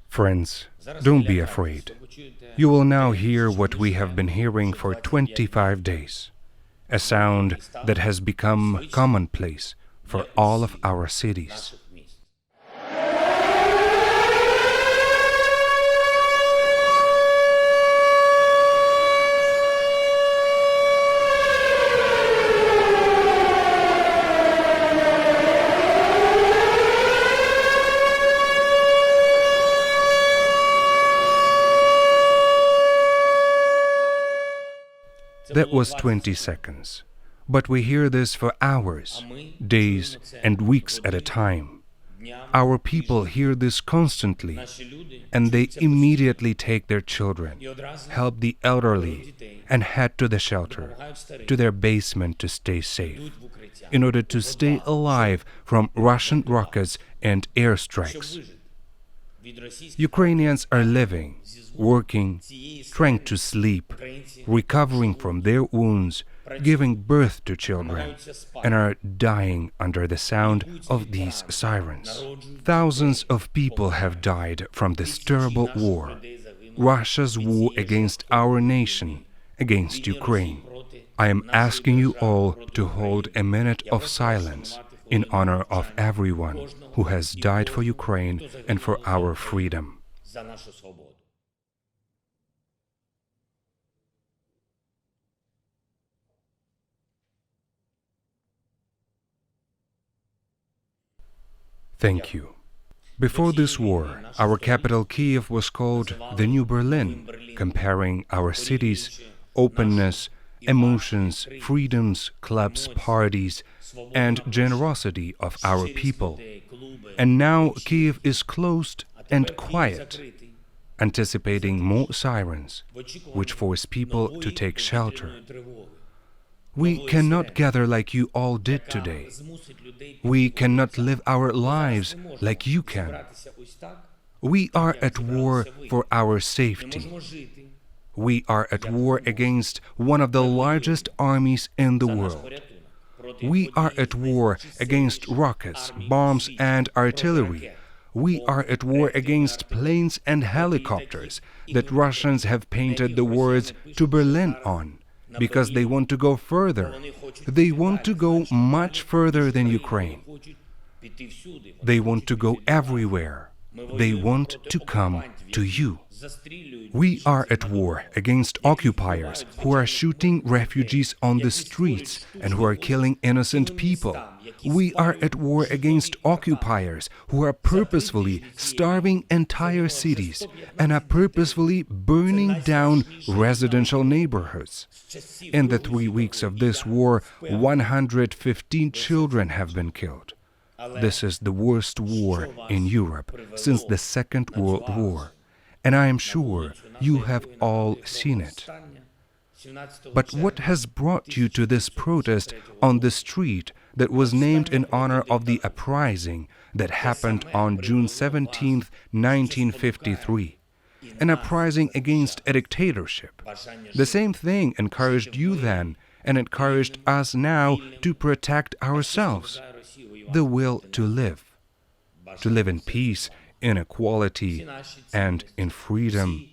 Friends, don't be afraid. You will now hear what we have been hearing for 25 days, a sound that has become commonplace for all of our cities. That was 20 seconds. But we hear this for hours, days, and weeks at a time. Our people hear this constantly, and they immediately take their children, help the elderly, and head to the shelter, to their basement to stay safe, in order to stay alive from Russian rockets and airstrikes. Ukrainians are living, working, trying to sleep, recovering from their wounds, giving birth to children, and are dying under the sound of these sirens. Thousands of people have died from this terrible war, Russia's war against our nation, against Ukraine. I am asking you all to hold a minute of silence in honor of everyone who has died for Ukraine and for our freedom. Thank you. Before this war, our capital Kiev was called the New Berlin, comparing our city's openness, emotions, freedoms, clubs, parties, and generosity of our people. And now Kiev is closed and quiet, anticipating more sirens, which force people to take shelter. We cannot gather like you all did today. We cannot live our lives like you can. We are at war for our safety. We are at war against one of the largest armies in the world. We are at war against rockets, bombs, and artillery. We are at war against planes and helicopters that Russians have painted the words "to Berlin" on, because they want to go further. They want to go much further than Ukraine. They want to go everywhere. They want to come to you. We are at war against occupiers who are shooting refugees on the streets and who are killing innocent people. We are at war against occupiers who are purposefully starving entire cities and are purposefully burning down residential neighborhoods. In the 3 weeks of this war, 115 children have been killed. This is the worst war in Europe since the Second World War, and I am sure you have all seen it. But what has brought you to this protest on the street that was named in honor of the uprising that happened on June 17, 1953? An uprising against a dictatorship. The same thing encouraged you then and encouraged us now to protect ourselves. The will to live in peace, in equality, and in freedom.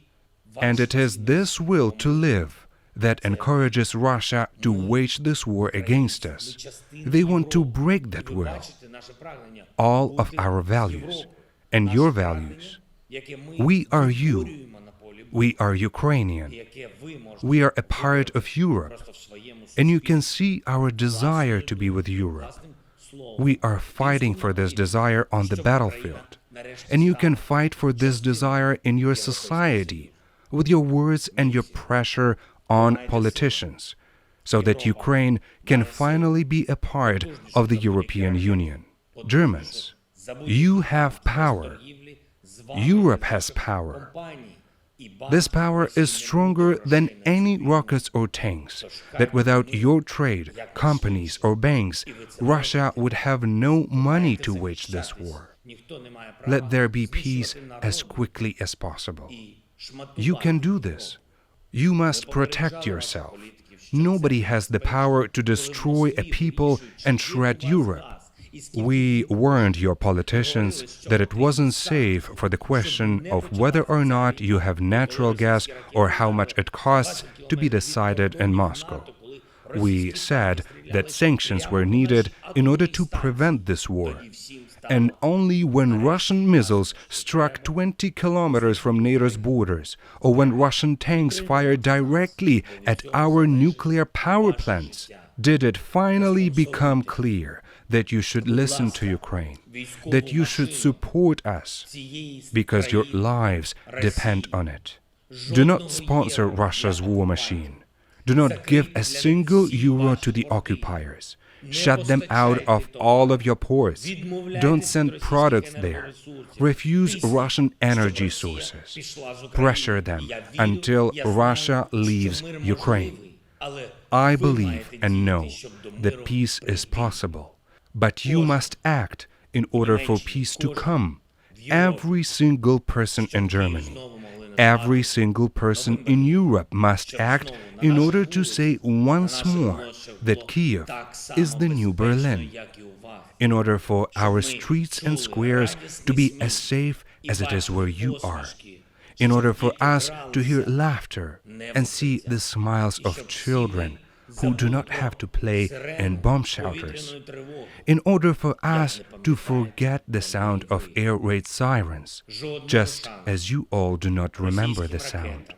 And it is this will to live that encourages Russia to wage this war against us. They want to break that will. All of our values and your values. We are you. We are Ukrainian. We are a part of Europe. And you can see our desire to be with Europe. We are fighting for this desire on the battlefield. And you can fight for this desire in your society, with your words and your pressure on politicians, so that Ukraine can finally be a part of the European Union. Germans, you have power. Europe has power. This power is stronger than any rockets or tanks, that without your trade, companies or banks, Russia would have no money to wage this war. Let there be peace as quickly as possible. You can do this. You must protect yourself. Nobody has the power to destroy a people and shred Europe. We warned your politicians that it wasn't safe for the question of whether or not you have natural gas or how much it costs to be decided in Moscow. We said that sanctions were needed in order to prevent this war. And only when Russian missiles struck 20 kilometers from NATO's borders, or when Russian tanks fired directly at our nuclear power plants, did it finally become clear that you should listen to Ukraine, that you should support us, because your lives depend on it. Do not sponsor Russia's war machine. Do not give a single euro to the occupiers. Shut them out of all of your ports. Don't send products there. Refuse Russian energy sources. Pressure them until Russia leaves Ukraine. I believe and know that peace is possible, but you must act in order for peace to come. Every single person in Germany, every single person in Europe must act in order to say once more that Kiev is the new Berlin, in order for our streets and squares to be as safe as it is where you are, in order for us to hear laughter and see the smiles of children who do not have to play in bomb shelters, in order for us to forget the sound of air raid sirens, just as you all do not remember the sound.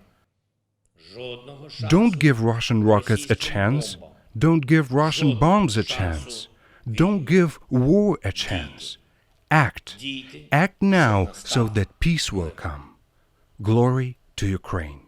Don't give Russian rockets a chance. Don't give Russian bombs a chance. Don't give war a chance. Act. Act now so that peace will come. Glory to Ukraine.